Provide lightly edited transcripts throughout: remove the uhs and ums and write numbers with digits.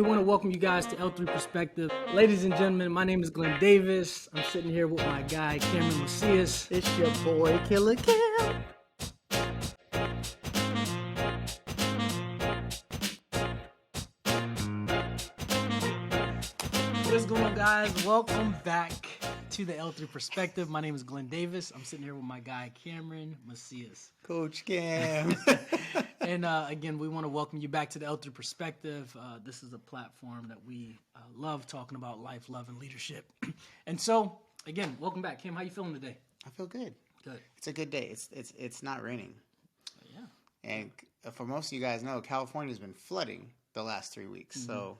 We want to welcome you guys to L3 Perspective. Ladies and gentlemen, my name is Glenn Davis. I'm sitting here with my guy, Cameron Macias. It's your boy, Killer Cam. What is going on, guys? Welcome back to the L3 Perspective. My name is Glenn Davis. I'm sitting here with my guy, Cameron Macias. Coach Cam. And again, we want to welcome you back to the L3 Perspective. This is a platform that we love talking about life, love, and leadership. And so, again, welcome back. Cam, how you feeling today? I feel good. Good. It's a good day. It's not raining. Yeah. And for most of you guys know, California's been flooding the last 3 weeks. So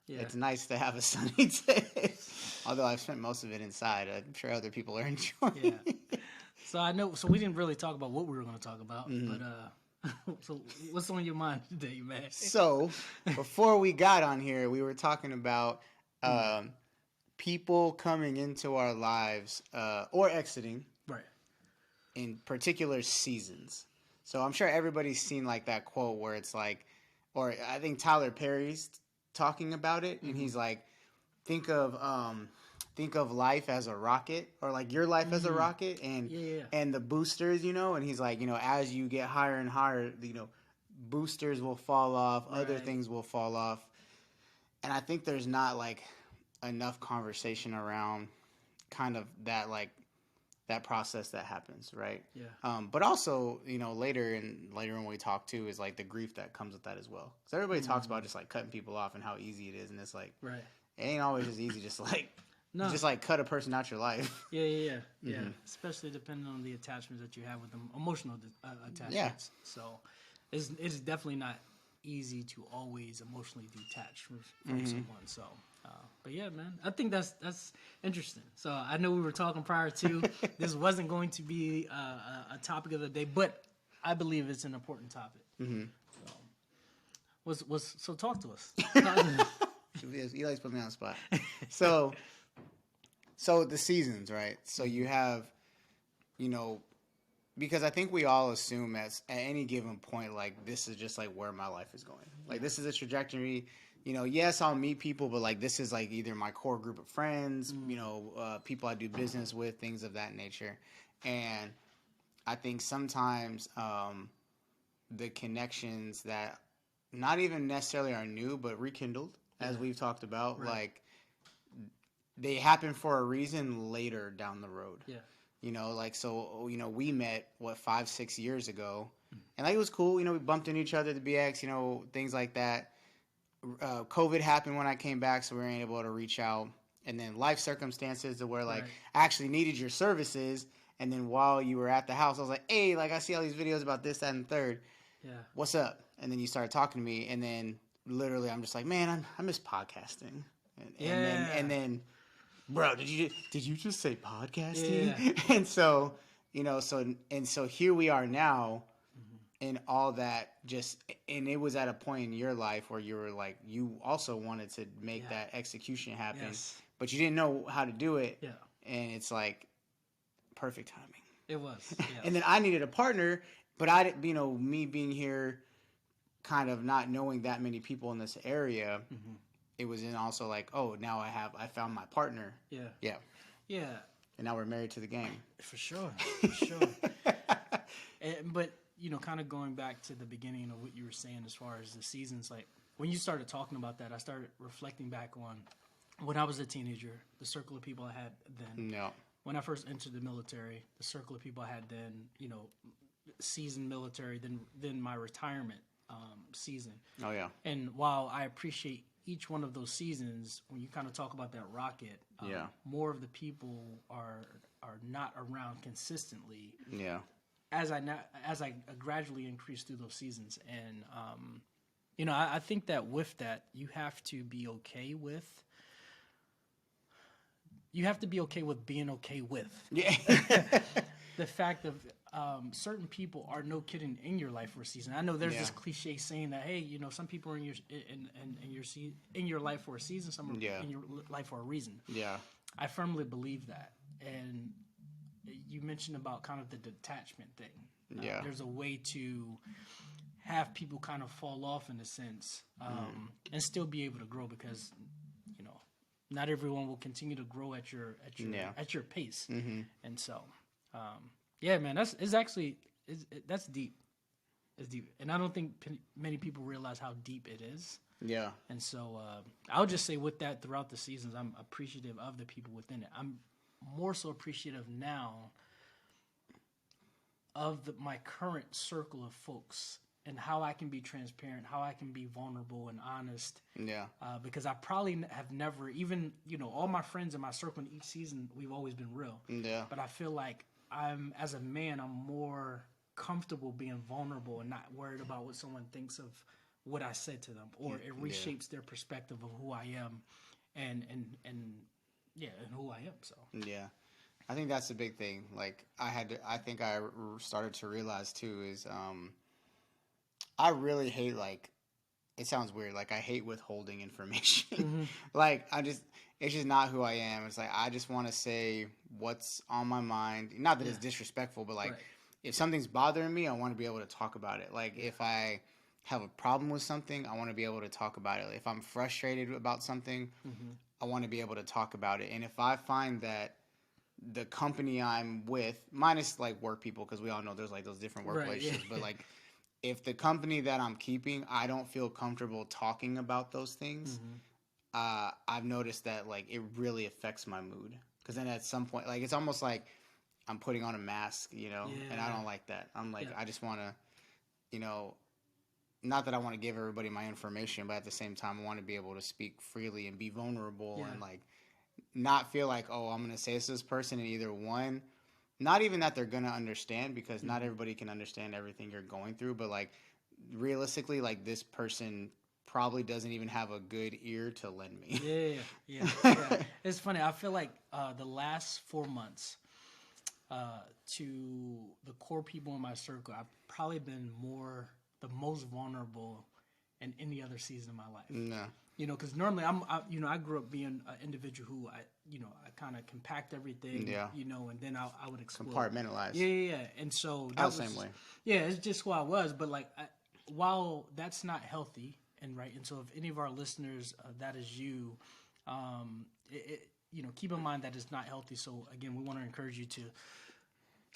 it's nice to have a sunny day. Although I've spent most of it inside. I'm sure other people are enjoying it. So I know. So we didn't really talk about what we were going to talk about, but so what's on your mind today, man? So before we got on here, we were talking about people coming into our lives or exiting, Right. in particular seasons. So I'm sure everybody's seen like that quote where it's like, or I think Tyler Perry's talking about it, and he's like, think of life as a rocket, or like your life as a rocket, and and the boosters, and he's like, as you get higher and higher, boosters will fall off, other things will fall off, and I think there's not like enough conversation around kind of that that process that happens, right? Yeah. But also, later when we talk too is like the grief that comes with that as well. Because everybody talks about just like cutting people off and how easy it is, and it's like, Right. it ain't always as easy just like No. just like cut a person out your life. Yeah. Especially depending on the attachments that you have with them, emotional attachments. Yeah. So it's definitely not easy to always emotionally detach from someone. So, but yeah, man, I think that's interesting. So I know we were talking prior to this wasn't going to be a topic of the day, but I believe it's an important topic. So talk to us. He likes putting me on the spot. So the seasons, right? So you have, because I think we all assume at any given point, like, this is just like where my life is going. Like, this is a trajectory. Yes, I'll meet people, but like this is like either my core group of friends, people I do business with, things of that nature. And I think sometimes the connections that not even necessarily are new, but rekindled, as we've talked about, like they happen for a reason later down the road. Yeah. We met 5-6 years ago, and like it was cool. We bumped into each other at the BX, things like that. COVID happened when I came back, so we weren't able to reach out. And then life circumstances to where I actually needed your services. And then while you were at the house, I was like, hey, like I see all these videos about this, that, and the third. Yeah. What's up? And then you started talking to me, and then literally I'm just like, man, I miss podcasting. And then, bro, did you just say podcasting? Yeah. And so, so here we are now. And all that and it was at a point in your life where you were like, you also wanted to make that execution happen, but you didn't know how to do it. Yeah. And it's like perfect timing. It was. Yeah. And then I needed a partner, but me being here, kind of not knowing that many people in this area, it was then also like, oh, now I found my partner. Yeah. Yeah. Yeah. And now we're married to the game. For sure. But kind of going back to the beginning of what you were saying as far as the seasons, like when you started talking about that, I started reflecting back on when I was a teenager, the circle of people I had then. Yeah. When I first entered the military, the circle of people I had then, seasoned military, then my retirement season. Oh, yeah. And while I appreciate each one of those seasons, when you kind of talk about that rocket, more of the people are not around consistently. Yeah. As I gradually increase through those seasons, and I think that with that, you have to be okay with being okay with the fact of certain people are no kidding in your life for a season. I know there's this cliche saying that, hey, some people are in your life for a season, some are in your life for a reason. Yeah, I firmly believe that, and you mentioned about kind of the detachment thing. There's a way to have people kind of fall off in a sense, and still be able to grow because, not everyone will continue to grow at your pace. And so, yeah, man, that's deep. It's deep, and I don't think many people realize how deep it is. Yeah. And so, I'll just say with that, throughout the seasons, I'm appreciative of the people within it. I'm more so appreciative now of my current circle of folks and how I can be transparent, how I can be vulnerable and honest. Yeah. Because I probably have never, even, all my friends in my circle in each season, we've always been real. Yeah. But I feel like as a man, I'm more comfortable being vulnerable and not worried about what someone thinks of what I said to them, or it reshapes their perspective of who I am and who I am. So yeah, I think that's the big thing. Like I think I started to realize too is I really hate, like, it sounds weird, like I hate withholding information. Like it's just not who I am. It's like I just want to say what's on my mind. Not that it's disrespectful, but like if something's bothering me, I want to be able to talk about it. Like if I have a problem with something, I want to be able to talk about it. If I'm frustrated about something, I want to be able to talk about it. And if I find that the company I'm with, minus like work people, because we all know there's like those different work relationships, but like if the company that I'm keeping, I don't feel comfortable talking about those things, I've noticed that like it really affects my mood. Because then at some point, like it's almost like I'm putting on a mask, and I don't like that. I'm like, I just want to, not that I want to give everybody my information, but at the same time, I want to be able to speak freely and be vulnerable and like not feel like, oh, I'm going to say this to this person and either one, not even that they're going to understand, because not everybody can understand everything you're going through, but like realistically, like this person probably doesn't even have a good ear to lend me. Yeah. It's funny. I feel like the last 4 months, to the core people in my circle, I've probably been the most vulnerable in any other season of my life. No. Because normally I grew up being an individual who I kind of compact everything, and then I would explode. Compartmentalize. Yeah. And so that was the same way. Yeah, it's just who I was. But like, while that's not healthy, and so if any of our listeners, that is you, keep in mind that it's not healthy. So again, we want to encourage you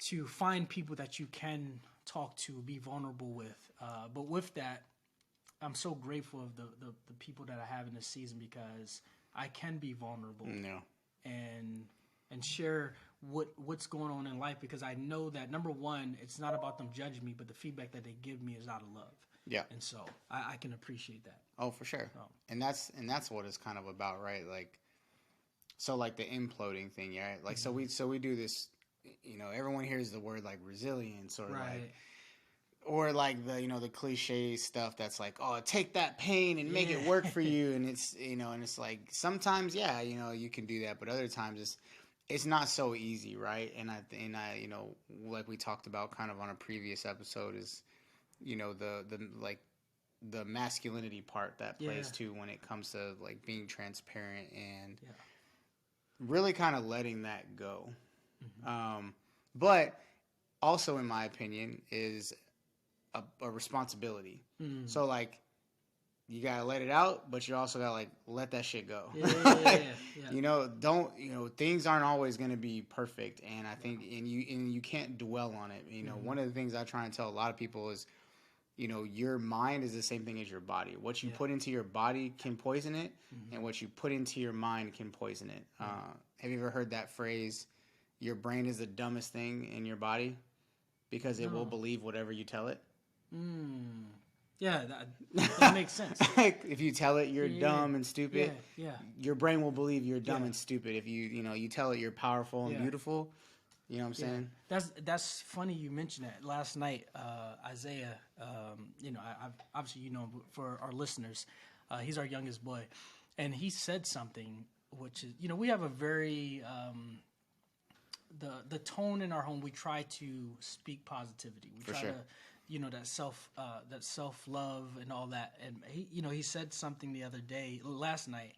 to find people that you can talk to, be vulnerable with. But with that, I'm so grateful of the people that I have in this season, because I can be vulnerable and share what's going on in life, because I know that, number one, it's not about them judging me, but the feedback that they give me is out of love. Yeah. And so I can appreciate that. Oh, for sure. And that's what it's kind of about, right? Like, so like the imploding thing, yeah. Like, so we do this, everyone hears the word like resilience or like, or like the cliche stuff that's like, oh, take that pain and make it work for you. And it's, and it's like, sometimes, you can do that, but other times it's not so easy. Right. And I, like we talked about kind of on a previous episode is, the masculinity part that plays too, when it comes to like being transparent and really kind of letting that go. But also, in my opinion, is a responsibility. So like, you gotta let it out, but you also gotta like let that shit go. Things aren't always gonna be perfect, and I think and you can't dwell on it. One of the things I try and tell a lot of people is, your mind is the same thing as your body. What you put into your body can poison it, and what you put into your mind can poison it. Have you ever heard that phrase, your brain is the dumbest thing in your body because it will believe whatever you tell it? Yeah, that makes sense. If you tell it you're dumb and stupid, your brain will believe you're dumb and stupid. If you tell it you're powerful and beautiful, you know what I'm saying? That's funny you mentioned that. Last night, Isaiah, I've obviously, for our listeners, he's our youngest boy, and he said something which is, we have a very the tone in our home. We try to speak positivity. We try to, that self love and all that. And he said something last night,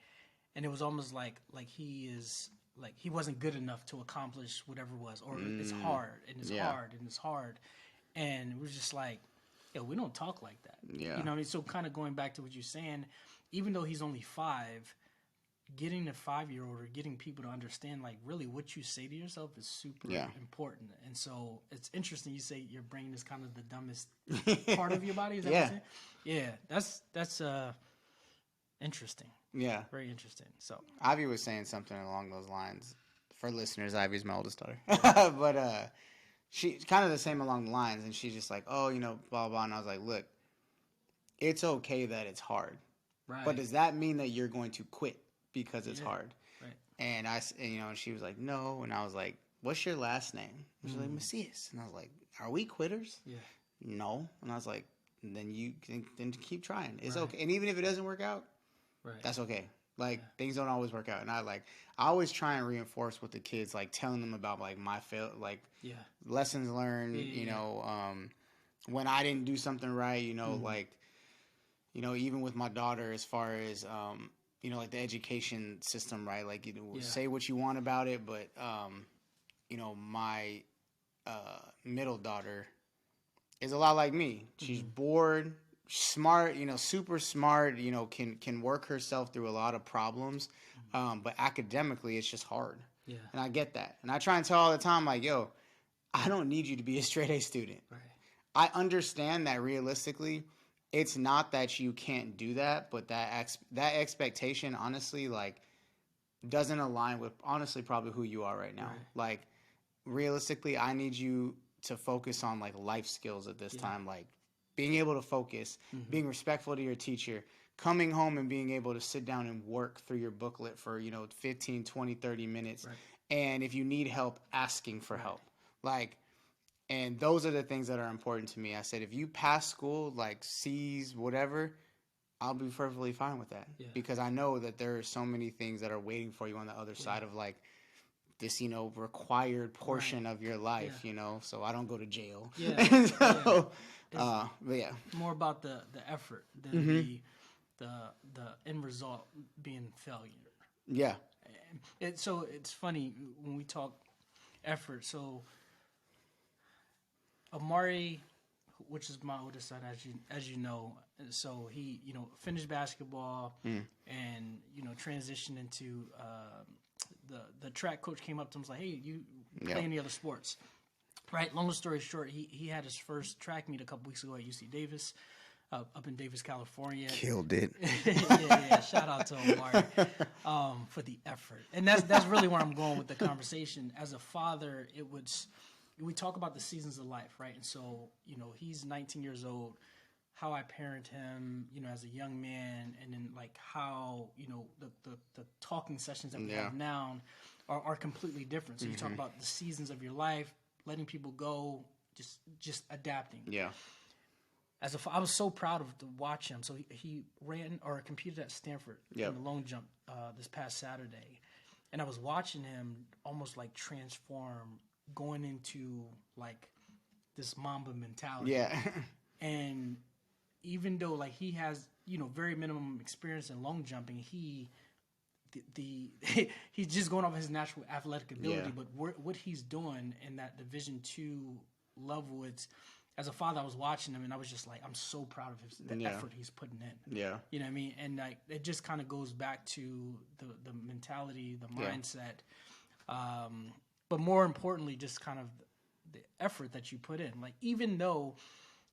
and it was almost like he is. Like he wasn't good enough to accomplish whatever it was, or it's hard and it's hard and it's hard, and it was just like, yeah, we don't talk like that. Yeah. You know what I mean? So kind of going back to what you're saying, even though he's only 5, getting a 5-year-old or getting people to understand like really what you say to yourself is super important. And so it's interesting you say your brain is kind of the dumbest part of your body. Is that what you're saying? Yeah, that's interesting. Yeah. Very interesting. So Ivy was saying something along those lines. For listeners, Ivy's my oldest daughter. But she's kind of the same along the lines, and she's just like, oh, you know, blah, blah. And I was like, look, it's okay that it's hard. right. But does that mean that you're going to quit because it's hard? Right. And and she was like, no. And I was like, what's your last name? And she's like, Macias. And I was like, are we quitters? Yeah. No. And I was like, then keep trying. It's okay. And even if it doesn't work out, that's okay. Like things don't always work out. And I always try and reinforce with the kids, like telling them about like my lessons learned, you know, when I didn't do something right, you know, like, you know, even with my daughter, as far as, you know, like the education system, right? Like, you know, say what you want about it, but, you know, my middle daughter is a lot like me. She's bored, smart, you know, super smart, you know, can work herself through a lot of problems, but academically, it's just hard. Yeah. And I get that. And I try and tell all the time, like, yo, I don't need you to be a straight A student. Right. I understand that realistically, it's not that you can't do that, but that expectation, honestly, like, doesn't align with, honestly, probably who you are right now. Right. Like, realistically, I need you to focus on, like, life skills at this time, like being able to focus, being respectful to your teacher, coming home and being able to sit down and work through your booklet for, you know, 15, 20, 30 minutes. Right. And if you need help, asking for help. Like, and those are the things that are important to me. I said, if you pass school, like C's, whatever, I'll be perfectly fine with that. Yeah. Because I know that there are so many things that are waiting for you on the other side of, like, this, you know, required portion of your life, you know, so I don't go to jail. Yeah. So, but yeah. More about the effort than the end result being failure. Yeah. So it's funny when we talk effort. So Amari, which is my oldest son, as you know, so he, you know, finished basketball and, you know, transitioned into the track coach came up to him and was like, hey, you play any other sports? Right. Long story short, he had his first track meet a couple weeks ago at UC Davis, up in Davis, California. Killed it. yeah. Shout out to Omar for the effort, and that's really where I'm going with the conversation. As a father, we talk about the seasons of life, right? And so, you know, he's 19 years old. How I parent him, you know, as a young man, and then like how, you know, the talking sessions that we have now are completely different. So you talk about the seasons of your life, letting people go, just adapting. Yeah. I was so proud to watch him. So he ran or competed at Stanford in the long jump this past Saturday, and I was watching him almost like transform, going into like this Mamba mentality. Yeah. And even though like he has, you know, very minimum experience in long jumping, he's just going off his natural athletic ability. But what he's doing in that Division II level, as a father, I was watching him and I was just like, I'm so proud of the effort he's putting in. Yeah, you know what I mean. And like it just kind of goes back to the mentality, the mindset, but more importantly, just kind of the effort that you put in. Like even though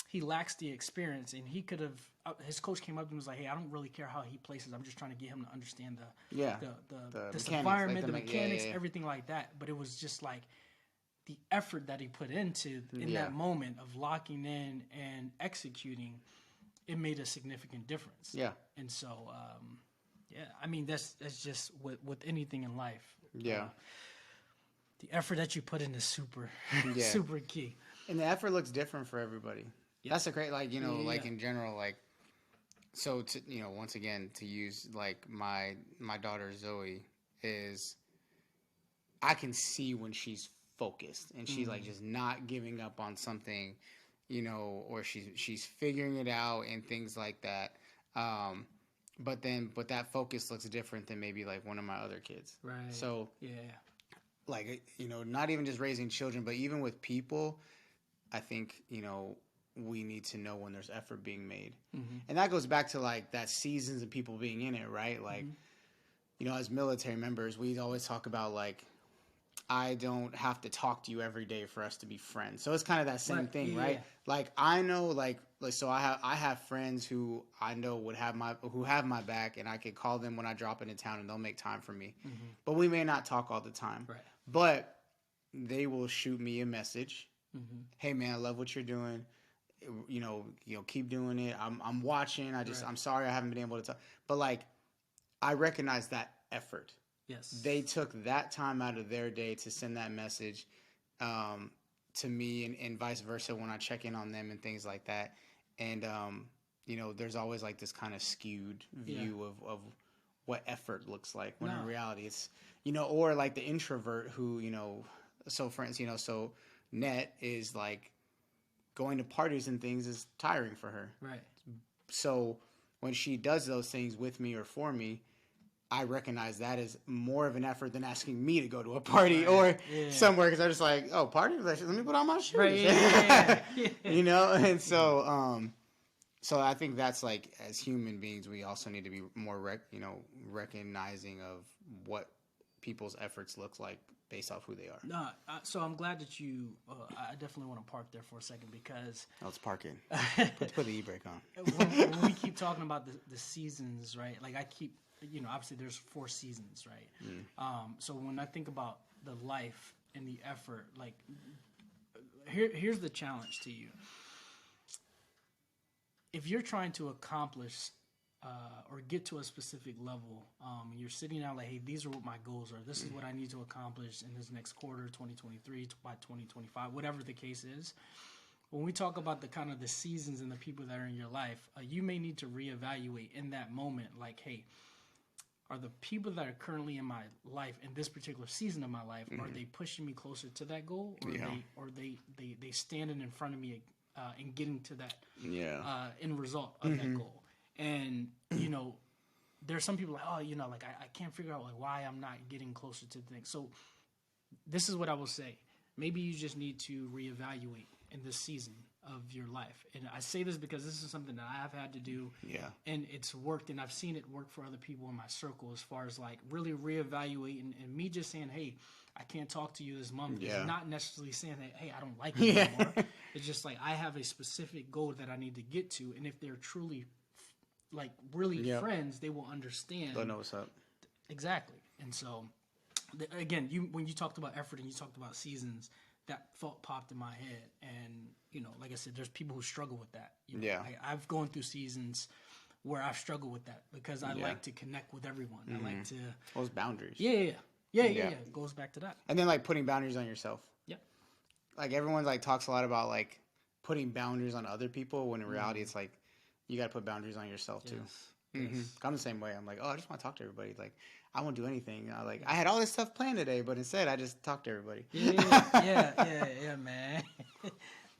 he lacks the experience, and he could have. His coach came up and was like, "Hey, I don't really care how he places. I'm just trying to get him to understand this environment, the mechanics, everything like that." But it was just like the effort that he put into in that moment of locking in and executing. It made a significant difference. Yeah, and so I mean that's just with anything in life. Yeah, the effort that you put in is super key. And the effort looks different for everybody. Yep. That's a great, like, you know, like in general, like, so to, you know, once again, to use like my daughter Zoe is, I can see when she's focused and she's like just not giving up on something, you know, or she's figuring it out and things like that. But that focus looks different than maybe like one of my other kids. Right. So like, you know, not even just raising children, but even with people, I think, you know, we need to know when there's effort being made. Mm-hmm. And that goes back to like that seasons and people being in it, right? Like, you know, as military members, we always talk about like, I don't have to talk to you every day for us to be friends. So it's kind of that same thing, right? Yeah. Like I know, like so I have friends who I know who have my back, and I could call them when I drop into town, and they'll make time for me. Mm-hmm. But we may not talk all the time. Right. But they will shoot me a message. Mm-hmm. Hey man, I love what you're doing. You know, keep doing it. I'm watching. I'm sorry I haven't been able to talk. But like, I recognize that effort. Yes. They took that time out of their day to send that message to me, and vice versa when I check in on them and things like that. And, you know, there's always like this kind of skewed view of what effort looks like, when in reality it's, you know, or like the introvert who, you know, so for instance, you know, so Net is like going to parties and things is tiring for her. Right. So when she does those things with me or for me, I recognize that as more of an effort than asking me to go to a party or somewhere, because I'm just like, oh, party? Let me put on my shoes. Right, yeah. You know? And so so I think that's like, as human beings, we also need to be more, recognizing of what people's efforts look like based off who they are. No, so I'm glad that you, I definitely want to park there for a second because... Let's park in. Put the e-brake on. when we keep talking about the seasons, right? Like I keep... You know, obviously there's 4 seasons, right? So when I think about the life and the effort, like here's the challenge to you. If you're trying to accomplish or get to a specific level, and you're sitting out like, hey, these are what my goals are. This is what I need to accomplish in this next quarter, 2023, by 2025, whatever the case is. When we talk about the kind of the seasons and the people that are in your life, you may need to reevaluate in that moment, like, hey, are the people that are currently in my life in this particular season of my life, are they pushing me closer to that goal, or they standing in front of me and getting to that end result of that goal? And you know, there's some people like, oh, you know, like I can't figure out like why I'm not getting closer to the thing. So this is what I will say. Maybe you just need to reevaluate in this season of your life. And I say this because this is something that I have had to do. Yeah. And it's worked, and I've seen it work for other people in my circle, as far as like really reevaluating, and me just saying, hey, I can't talk to you this month. It's not necessarily saying that, hey, I don't like you anymore. It's just like I have a specific goal that I need to get to. And if they're truly like really friends, they will understand. They'll know what's up. Exactly. And so again, when you talked about effort and you talked about seasons, that thought popped in my head. And, you know, like I said, there's people who struggle with that. You know, I've gone through seasons where I've struggled with that because I like to connect with everyone. I like to... Those boundaries. Yeah. It goes back to that. And then, like, putting boundaries on yourself. Yeah. Like, everyone, like, talks a lot about, like, putting boundaries on other people, when in reality it's like, you got to put boundaries on yourself, too. Yes. I'm the same way. I'm like, oh, I just want to talk to everybody. Like, I won't do anything. I had all this stuff planned today, but instead I just talked to everybody. Yeah, man.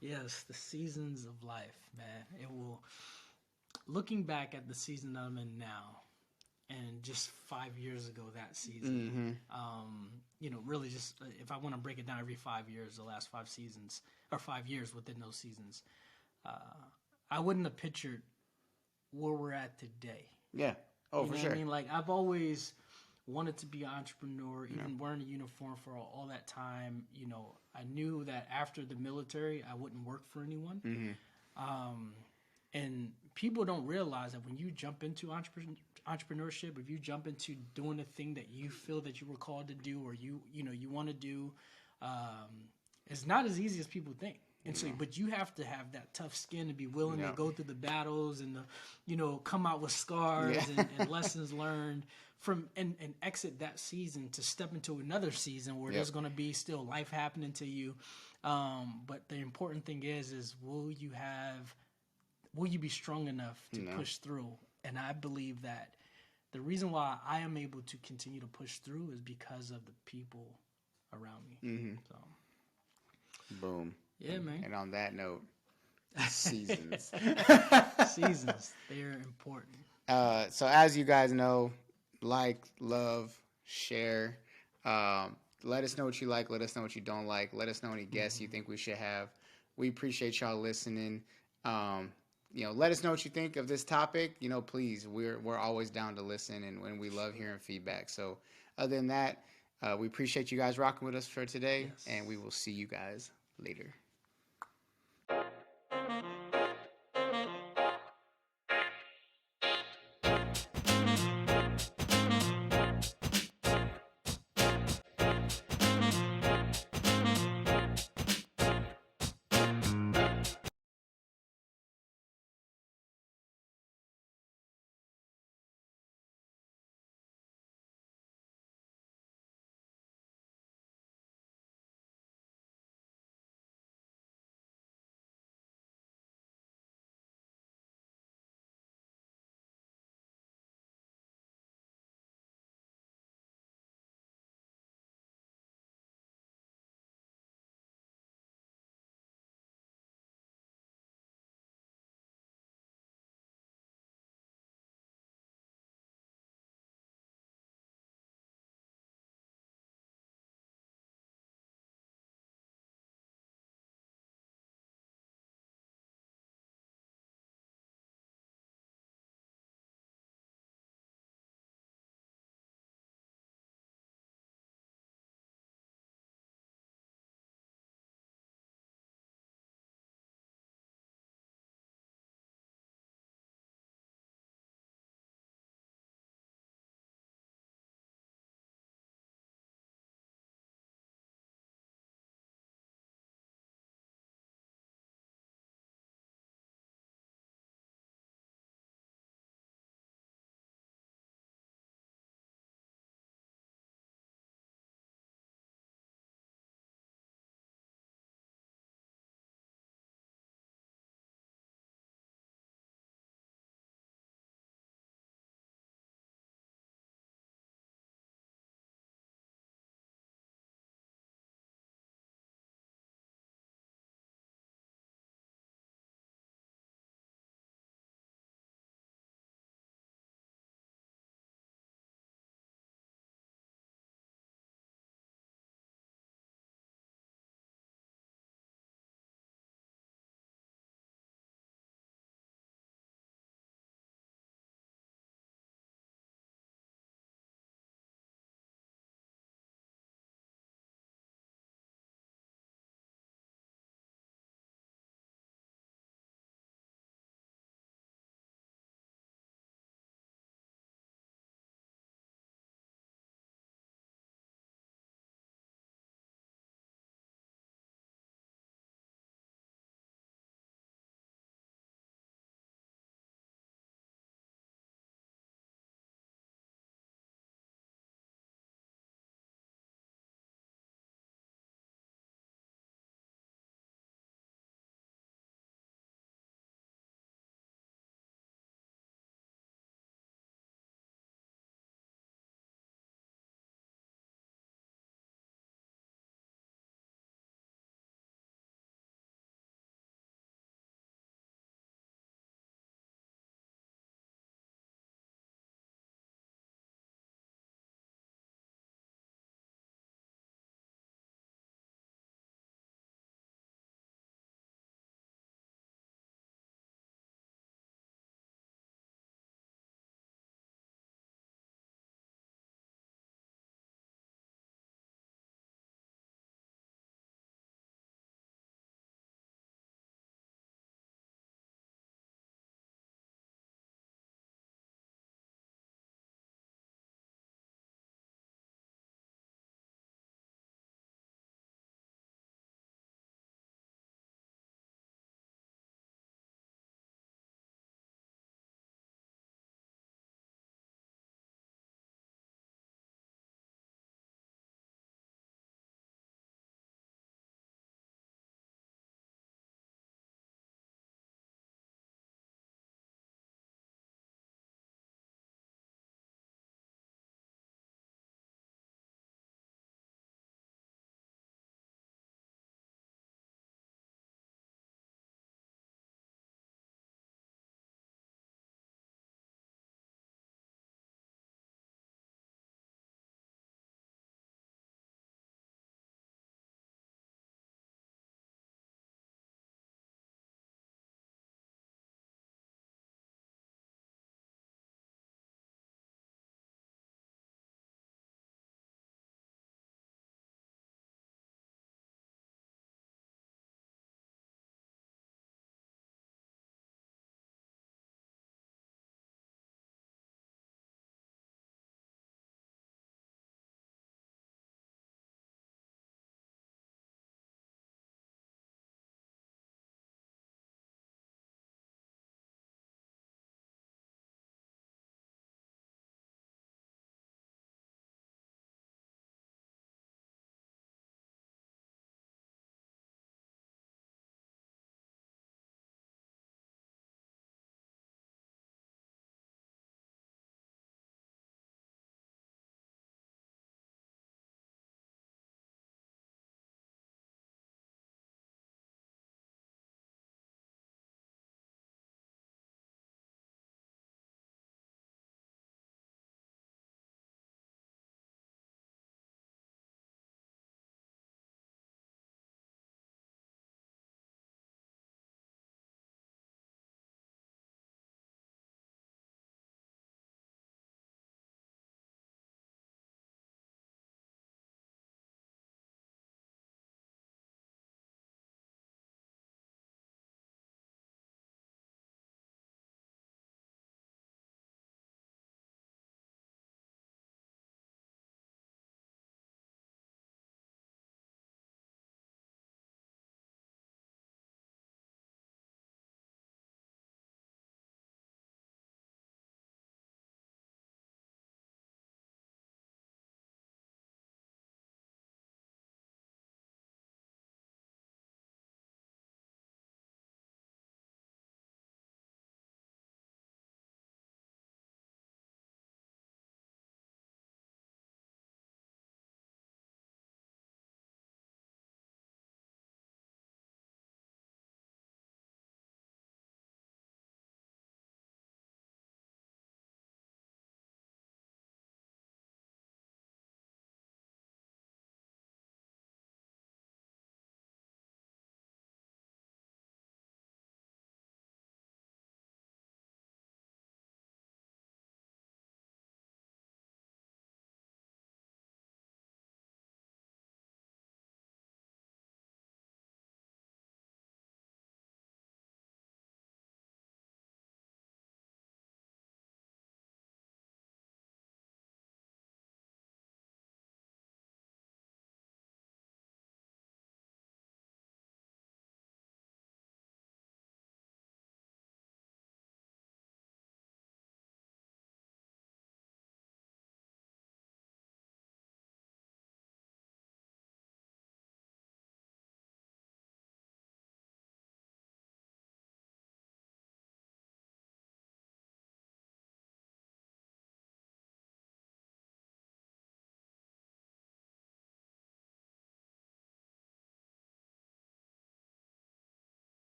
Yes, the seasons of life, man. It will. Looking back at the season I'm in now, and just 5 years ago that season, you know, really just if I want to break it down, every 5 years, the last 5 seasons or 5 years within those seasons, I wouldn't have pictured where we're at today. Yeah. Oh, you know for sure. I mean, like I've always wanted to be an entrepreneur, even wearing a uniform for all that time. You know, I knew that after the military, I wouldn't work for anyone. And people don't realize that when you jump into entrepreneurship, if you jump into doing the thing that you feel that you were called to do, or you want to do, it's not as easy as people think. And so, but you have to have that tough skin to be willing to go through the battles and come out with scars and lessons learned from and exit that season to step into another season where there's going to be still life happening to you. But the important thing is will you be strong enough to push through? And I believe that the reason why I am able to continue to push through is because of the people around me. So. Boom. Yeah, man. And on that note, seasons. Seasons. They're important. So as you guys know, like, love, share. Let us know what you like. Let us know what you don't like. Let us know any guests you think we should have. We appreciate y'all listening. Let us know what you think of this topic. Please, we're always down to listen, and we love hearing feedback. So, other than that, we appreciate you guys rocking with us for today, Yes. and we will see you guys later.